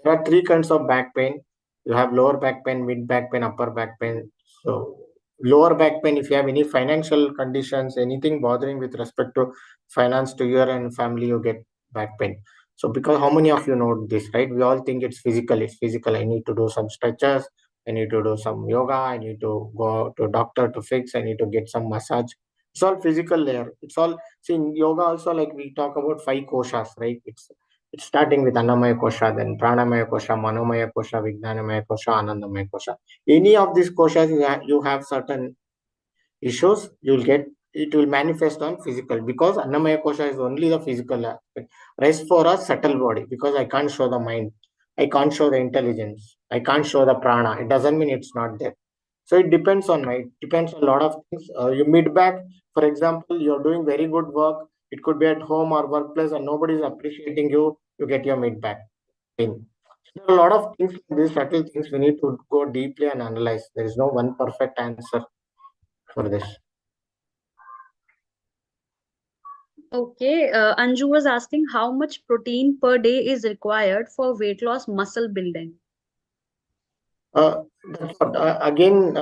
There are three kinds of back pain. You have lower back pain, mid back pain, upper back pain. So lower back pain, if you have any financial conditions, anything bothering with respect to finance to your and family, you get back pain. So because how many of you know this, right? We all think it's physical. It's physical. I need to do some stretches. I need to do some yoga. I need to go to doctor to fix. I need to get some massage. It's all physical layer. It's all, see, in yoga also, like we talk about 5 koshas, right? It's starting with Annamaya Kosha, then Pranamaya Kosha, Manomaya Kosha, Vijnanamaya Kosha, Anandamaya Kosha. Any of these koshas, you have certain issues, you'll get, it will manifest on physical because Annamaya Kosha is only the physical aspect. Rest for a subtle body because I can't show the mind, I can't show the intelligence, I can't show the prana. It doesn't mean it's not there. So it depends on my, it depends on a lot of things. You mid back, for example, you're doing very good work. It could be at home or workplace, and nobody is appreciating you. You get your mid back pain. There are a lot of things, these subtle things we need to go deeply and analyze. There is no one perfect answer for this. Okay, Anju was asking how much protein per day is required for weight loss muscle building. Uh, that's what, again,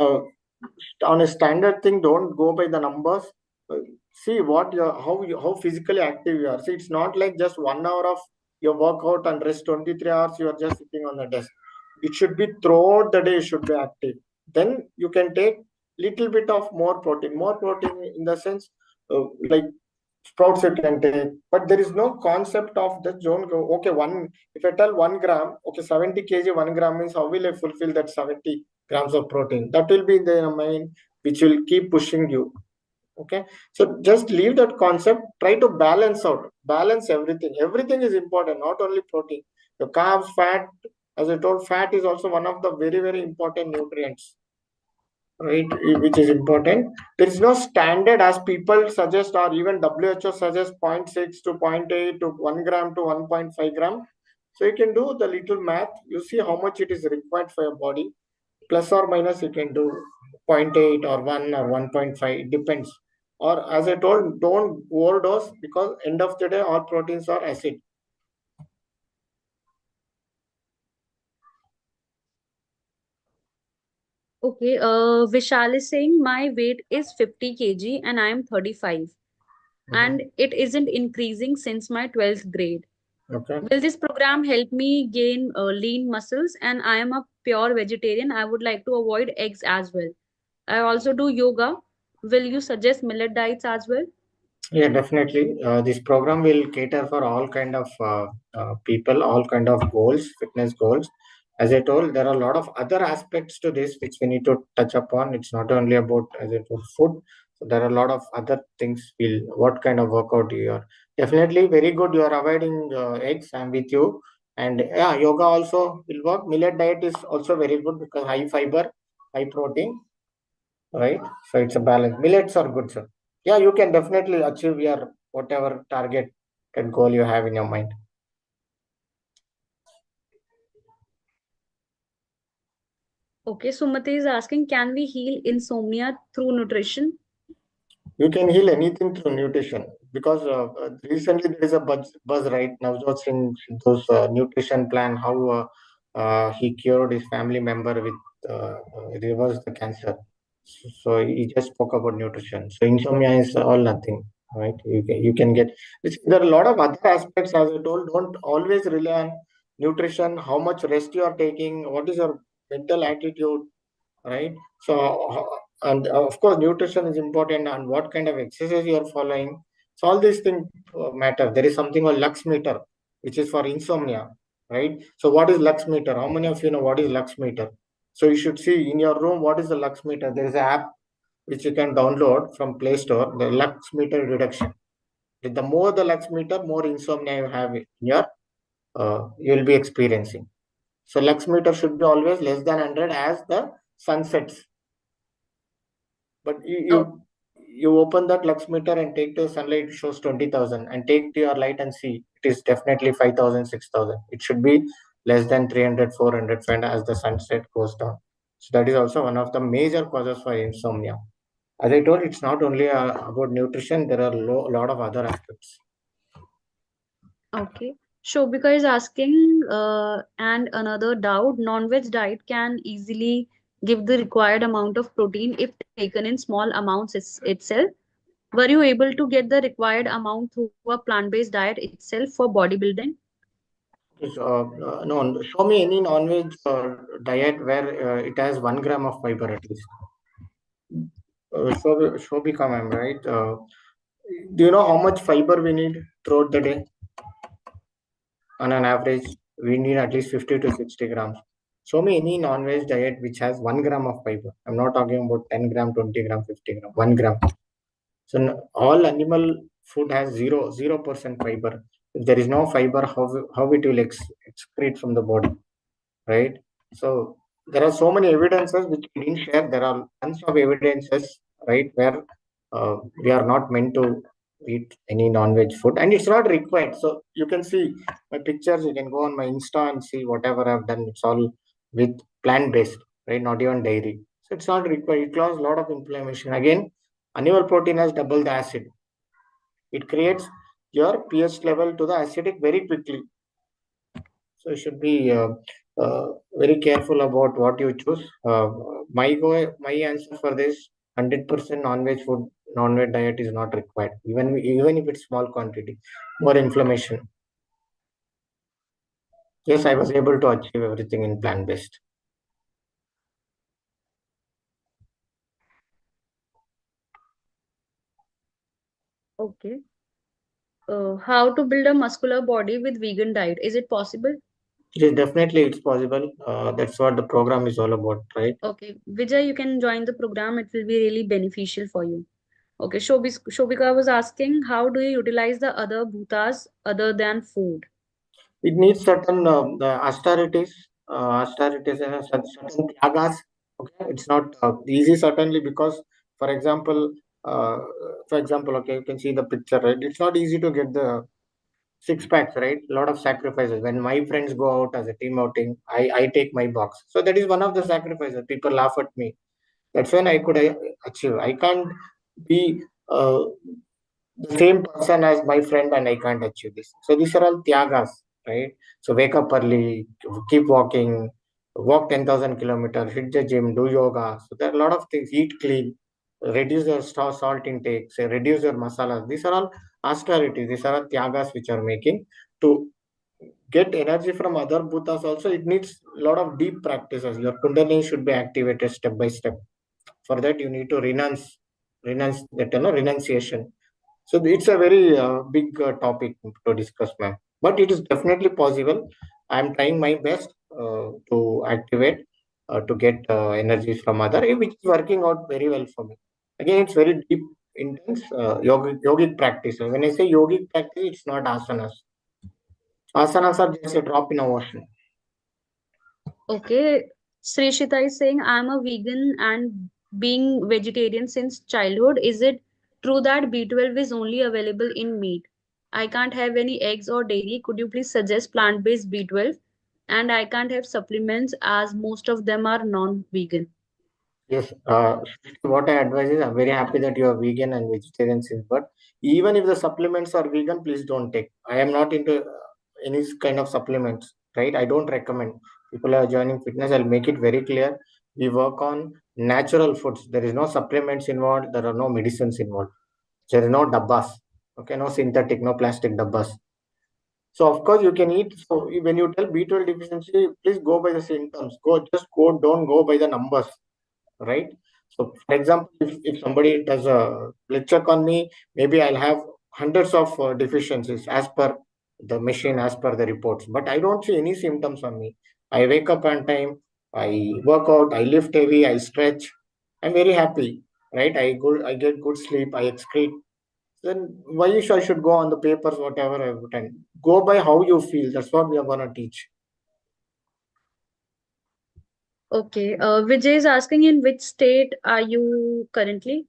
on a standard thing, don't go by the numbers. Uh, See what you how physically active you are. See, it's not like just 1 hour of your workout and rest 23 hours. You are just sitting on the desk. It should be throughout the day. You should be active. Then you can take little bit of more protein. More protein in the sense, like sprouts you can take, but there is no concept of the zone go okay one. If I tell 1 gram, okay, 70 kg, 1 gram means how will I fulfill that 70 grams of protein? That will be in the mind, which will keep pushing you. Okay, so just leave that concept, try to balance out, balance everything. Everything is important, not only protein. The carbs, fat, as I told, fat is also one of the very very important nutrients, right? Which is important. There is no standard as people suggest, or even WHO suggests, zero point 0.6 to zero point 0.8 to 1 gram to 1.5 gram. So you can do the little math. You see how much it is required for your body. Plus or minus, you can do zero point 0.8 or 1 or 1.5. It depends. Or as I told, don't overdose, because end of the day, all proteins are acid. Okay, Vishal is saying my weight is 50 kg and I am 35 Mhm. and it isn't increasing since my 12th grade. Okay. Will this program help me gain lean muscles? And I am a pure vegetarian. I would like to avoid eggs as well. I also do yoga. Will you suggest millet diets as well? Yeah, definitely. This program will cater for all kind of people, all kind of goals, fitness goals. As I told, there are a lot of other aspects to this which we need to touch upon. It's not only about, as I told, food. So there are a lot of other things. Will what kind of workout you are. Definitely very good. You are avoiding eggs. I'm with you. And yeah, yoga also will work. Millet diet is also very good because high fiber, high protein, right? So it's a balance. Millets are good, sir. Yeah, you can definitely achieve your whatever target and goal you have in your mind. Okay, Sumati is asking, can we heal insomnia through nutrition? You can heal anything through nutrition, because recently there is a buzz right now. Just in those nutrition plan, how he cured his family member with reversed the cancer. So he just spoke about nutrition. So insomnia is all nothing, right? You can get. There are a lot of other aspects, as I told. Don't always rely on nutrition. How much rest you are taking? What is your mental attitude? Right? So and of course nutrition is important, and what kind of exercise you are following. So all these things matter. There is something called lux meter, which is for insomnia, right? So what is lux meter? How many of you know what is lux meter? So you should see in your room what is the lux meter. There is an app which you can download from Play Store, the lux meter reduction. With the more the lux meter, more insomnia you have in your you will be experiencing. So lux meter should be always less than 100 as the sun sets. But Oh, you open that lux meter and take to sunlight, it shows 20,000, and take to your light and see it is definitely 5,000, 6,000. It should be less than 300, 400 friend as the sunset goes down. So that is also one of the major causes for insomnia. As I told, it's not only about nutrition. There are a lot of other aspects. okay. Shobika is asking, and another doubt, non-veg diet can easily give the required amount of protein if taken in small amounts itself. Were you able to get the required amount through a plant-based diet itself for bodybuilding? No, show me any non-veg diet where it has 1 gram of fiber at least. So become am right. Do you know how much fiber we need throughout the day? On an average, we need at least 50 to 60 grams. Show me any non-veg diet which has 1 gram of fiber. I'm not talking about 10 gram, 20 gram, 50 gram, 1 gram. So all animal food has 0% fiber. If there is no fiber, how it will excrete from the body, right? So there are so many evidences which we didn't share. There are tons of evidences, right, where we are not meant to eat any non-veg food, and it's not required. So you can see my pictures. You can go on my Insta and see whatever I've done. It's all with plant-based, right? Not even dairy. So it's not required. It causes a lot of inflammation. Again, animal protein has double the acid. It creates your pH level to the acidic very quickly. So you should be very careful about what you choose. My answer for this: 100% non-veg food, non-veg diet is not required. Even if it's small quantity, more inflammation. Yes, I was able to achieve everything in plant-based. Okay. How to build a muscular body with vegan diet? Is it possible? It is definitely it's possible. That's what the program is all about, right? Okay, Vijay, you can join the program. It will be really beneficial for you. Okay, Shobika was asking, how do you utilize the other bhutas other than food? It needs certain austerities and certain tyagas. Okay, it's not easy certainly because, for example, uh, okay, you can see the picture, right? It's not easy to get the six packs, right? A lot of sacrifices. When my friends go out as a team outing, I take my box. So that is one of the sacrifices. People laugh at me. That's when I could achieve. I can't be the same person as my friend and I can't achieve this. So these are all tyagas, right? So wake up early, keep walking, walk 10,000 kilometers, hit the gym, do yoga. So there are a lot of things. Eat clean, reduce your salt intake, say reduce your masalas. These are all austerities. These are all tyagas which are making to get energy from other bhutas. Also, it needs a lot of deep practices. Your kundalini should be activated step by step. For that, you need to renounce that, renunciation. So it's a very big topic to discuss, ma'am. But it is definitely possible. I'm trying my best to activate to get energies from other, which is working out very well for me. Again, it's very deep, intense yogic practice. When I say yogic practice, it's not asanas. Asanas are just a drop in a ocean. Okay, Srishita is saying, I'm a vegan and being vegetarian since childhood. Is it true that B12 is only available in meat? I can't have any eggs or dairy. Could you please suggest plant-based B12? And I can't have supplements as most of them are non-vegan. Yes, what I advise is I'm very happy that you are vegan and vegetarian since, but even if the supplements are vegan, please don't take. I am not into any kind of supplements, right? I don't recommend. People are joining fitness. I'll make it very clear. We work on natural foods. There is no supplements involved. There are no medicines involved. There is no dabbas. Okay, no synthetic, no plastic dabbas. So of course you can eat. So when you tell B12 deficiency, please go by the symptoms. Don't go by the numbers, right? So, for example, if somebody does a blood check on me, maybe I'll have hundreds of deficiencies as per the machine, as per the reports. But I don't see any symptoms on me. I wake up on time, I work out, I lift heavy, I stretch. I'm very happy, right? I get good sleep, I excrete. Then why I should go on the papers, whatever I've written? Go by how you feel. That's what we are gonna teach. Okay, Vijay is asking, in which state are you currently?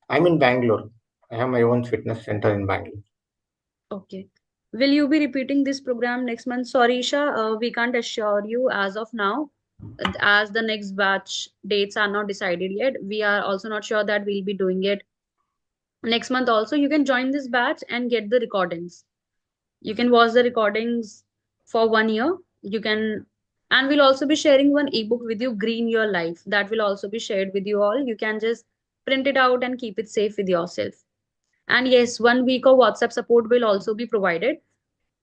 I'm in Bangalore. I have my own fitness center in Bangalore. Okay. Will you be repeating this program next month? Sorry, Isha, we can't assure you as of now, as the next batch dates are not decided yet. We are also not sure that we'll be doing it next month also. You can join this batch and get the recordings. You can watch the recordings for 1 year. You can, and we'll also be sharing one ebook with you, Green Your Life. That will also be shared with you all. You can just print it out and keep it safe with yourself. And yes, 1 week of WhatsApp support will also be provided.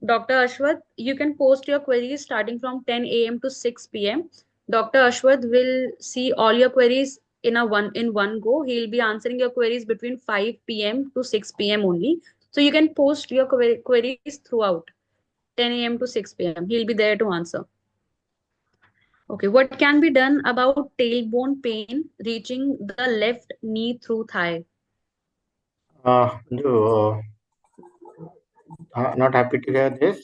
Dr. Ashwath, you can post your queries starting from 10 a.m. to 6 p.m. Dr. Ashwath will see all your queries in one go. He'll be answering your queries between 5 p.m. to 6 p.m. only. So you can post your queries throughout 10 a.m. to 6 p.m. He'll be there to answer. Okay, what can be done about tailbone pain reaching the left knee through thigh? You, not happy to hear this.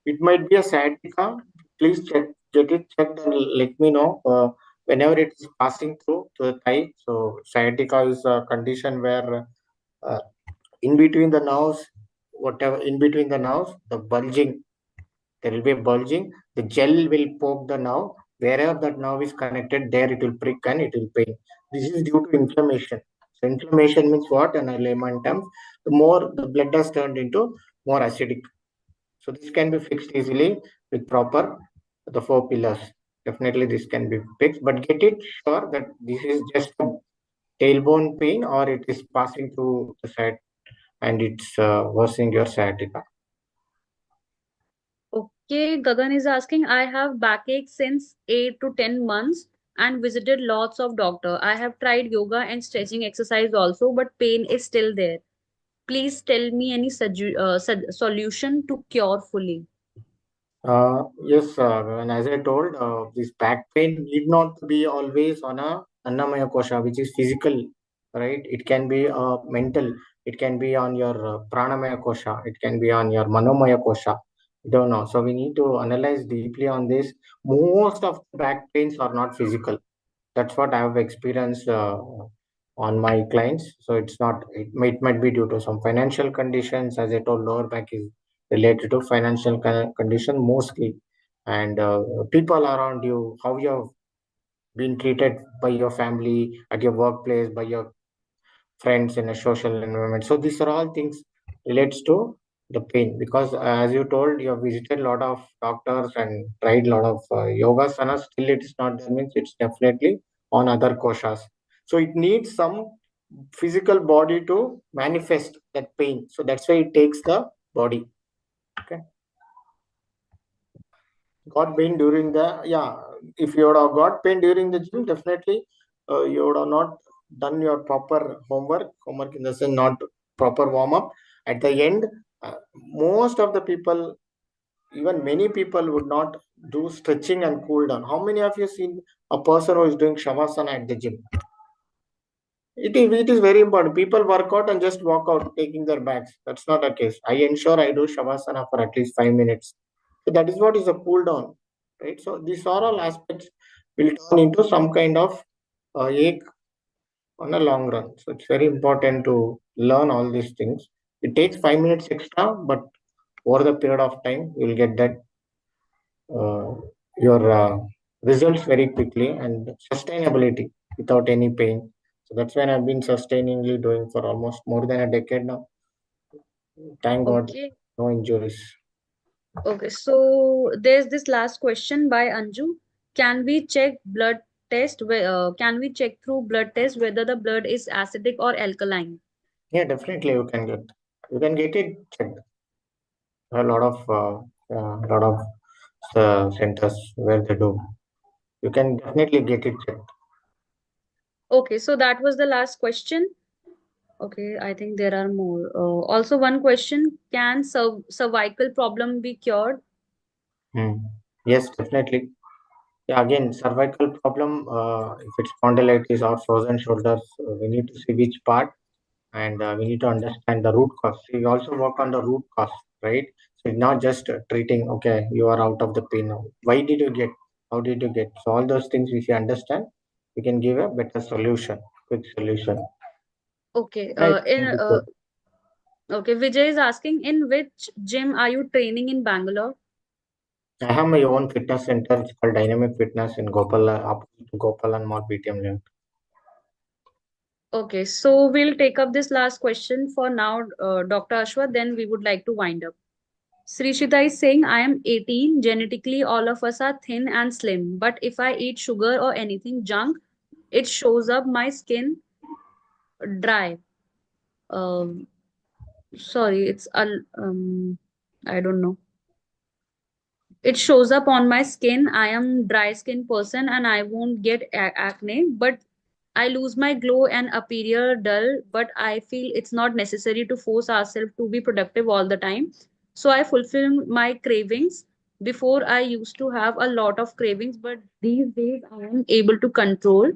It might be a sciatica. Please get it checked and let me know whenever it is passing through to the thigh. So sciatica is a condition where uh, in between the nerves, whatever in between the nerves, the bulging, there will be a bulging. The gel will poke the nerve. Wherever that nerve is connected, there it will prick and it will pain. This is due to inflammation. So inflammation means what in a layman terms? The more the blood has turned into more acidic. So this can be fixed easily with proper the four pillars. Definitely this can be fixed, but get it sure that this is just a tailbone pain or it is passing through the side and it's worsening your sciatica. Okay, Gagan is asking, I have backache since 8 to 10 months and visited lots of doctor. I have tried yoga and stretching exercise also, but pain is still there. Please tell me any solution to cure fully. Yes, and as I told, this back pain need not be always on a annamaya kosha, which is physical, right? It can be mental. It can be on your pranamaya kosha. It can be on your manomaya kosha. Don't know. So we need to analyze deeply on this. Most of the back pains are not physical. That's what I have experienced on my clients. So it's not. It might be due to some financial conditions. As I told, lower back is related to financial condition mostly, and people around you, how you have been treated by your family at your workplace, by your friends in a social environment. So these are all things relates to the pain because as you told, you have visited a lot of doctors and tried a lot of yoga sana. Still, it is not there means it's definitely on other koshas. So it needs some physical body to manifest that pain. So that's why it takes the body. Okay. Got pain during the if you would have got pain during the gym, definitely you would have not done your proper homework in the sense not proper warm up at the end. Most of the people, even many people, would not do stretching and cool down. How many of you seen a person who is doing shavasana at the gym? It is very important. People work out and just walk out taking their bags. That's not the case. I ensure I do shavasana for at least 5 minutes. So that is what is a cool down, right? So these are all aspects will turn into some kind of ache on a long run. So it's very important to learn all these things. It takes 5 minutes extra, but over the period of time, you'll get that uh, your results very quickly and sustainability without any pain. So that's when I've been sustainingly doing for almost more than a decade now. Thank God, Okay. no injuries. Okay, so there's this last question by Anju. Can we check blood can we check through blood test whether the blood is acidic or alkaline? Yeah, definitely you can get it checked. A lot of centers where they do. You can definitely get it checked. Okay, so that was the last question. Okay, I think there are more. Also, one question, can cervical problem be cured? Hmm. Yes, definitely. Yeah, again, cervical problem. If it's spondylitis or frozen shoulders, we need to see which part, and we need to understand the root cause. We also work on the root cause, right? So it's not just treating. Okay, you are out of the pain now. Why did you get? How did you get? So all those things, if you understand, we can give a better solution, quick solution. Okay, Right. Thank you, sir. okay, Vijay is asking, in which gym are you training in Bangalore? I have my own fitness center. It's called Dynamic Fitness in opposite to Gopal and Mall BTM link. Okay, so we'll take up this last question for now, Dr. Ashwa, then we would like to wind up. Srishita is saying, I am 18. Genetically, all of us are thin and slim. But if I eat sugar or anything junk, it shows up my skin dry. Um, sorry, I don't know. It shows up on my skin. I am dry skin person and I won't get acne, but I lose my glow and appear dull. But I feel it's not necessary to force ourselves to be productive all the time. So I fulfill my cravings. Before I used to have a lot of cravings, but these days I am able to control.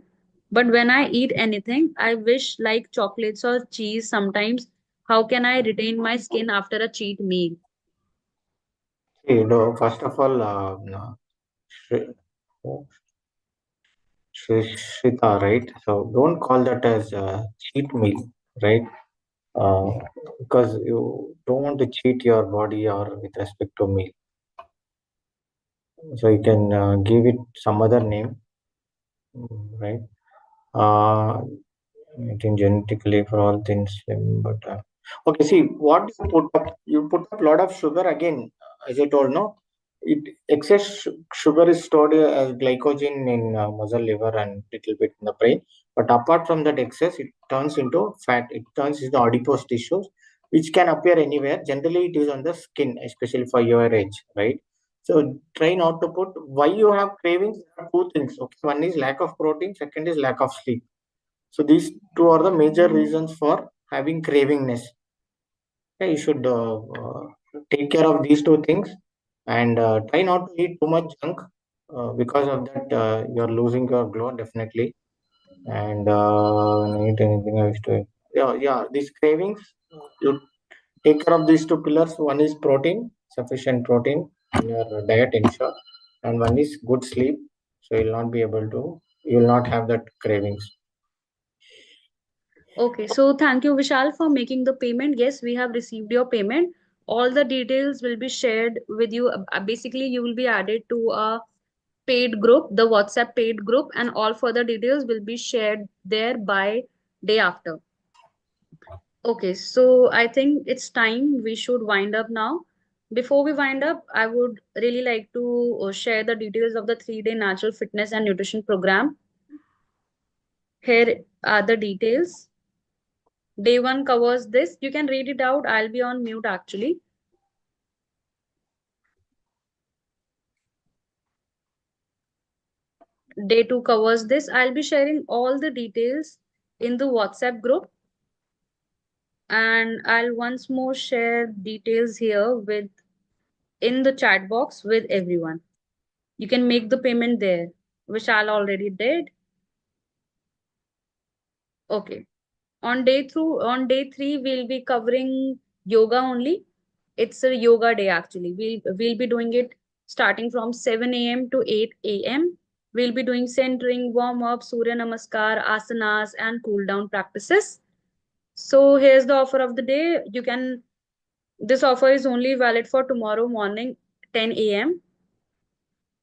But when I eat anything, I wish like chocolates or cheese sometimes. How can I retain my skin after a cheat meal? See, no, first of all, no, Shri- Shrita, right? So don't call that as a cheat meal, right? Uh, because you don't want to cheat your body or with respect to meal. So you can give it some other name, right? Uh, I think genetically for all things slim, but okay. See what you put up. You put up a lot of sugar again, as I told. No, it excess sugar is stored as glycogen in muscle, liver, and little bit in the brain. But apart from that excess, it turns into fat. It turns into adipose tissues, which can appear anywhere. Generally, it is on the skin, especially for your age, right? So try not to put. Why you have cravings? There are two things. Okay, one is lack of protein. Second is lack of sleep. So these two are the major reasons for having cravingness. Okay, you should take care of these two things and try not to eat too much junk. Because of that, you're losing your glow definitely. And when I eat anything, I used to. Yeah. These cravings, you take care of these two pillars. One is protein, sufficient protein in your diet, ensure, and one is good sleep. So you'll not be able to. You will not have that cravings. Okay, so thank you, Vishal, for making the payment. Yes, we have received your payment. All the details will be shared with you. Basically, you will be added to a paid group, the WhatsApp paid group, and all further details will be shared there by day after. Okay, so I think it's time we should wind up now. Before we wind up, I would really like to share the details of the 3-day natural fitness and nutrition program. Here are the details. Day one covers this. You can read it out. I'll be on mute actually. Day two covers this. I'll be sharing all the details in the WhatsApp group, and I'll once more share details here with in the chat box with everyone. You can make the payment there. Vishal already did. Okay. On day three, we'll be covering yoga only. It's a yoga day actually. We'll be doing it starting from 7 a.m. to 8 a.m. We'll be doing centering, warm up, Surya Namaskar, asanas, and cool down practices. So here's the offer of the day. This offer is only valid for tomorrow morning, 10 a.m.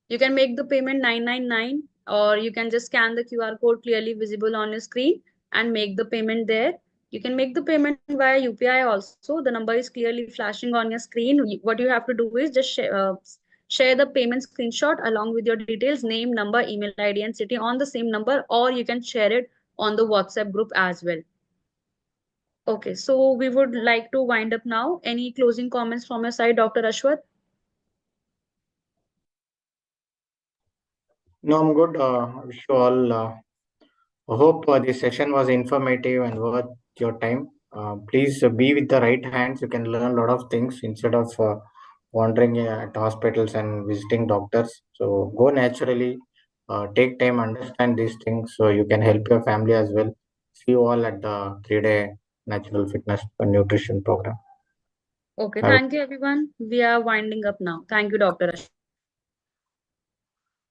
You can make the payment 999, or you can just scan the QR code clearly visible on your screen and make the payment there. You can make the payment via UPI also. The number is clearly flashing on your screen. What you have to do is just share the payment screenshot along with your details, name, number, email ID, and city on the same number, or you can share it on the WhatsApp group as well. Okay, so we would like to wind up now. Any closing comments from your side, Dr. Ashwath? No, I'm good. I wish you all. I hope this session was informative and worth your time. Please be with the right hands. You can learn a lot of things instead of wandering at hospitals and visiting doctors. So go naturally. Take time, understand these things so you can help your family as well. See you all at the 3-day natural fitness and nutrition program. Okay, Have a thank you everyone. We are winding up now. Thank you, Dr. Ashwath.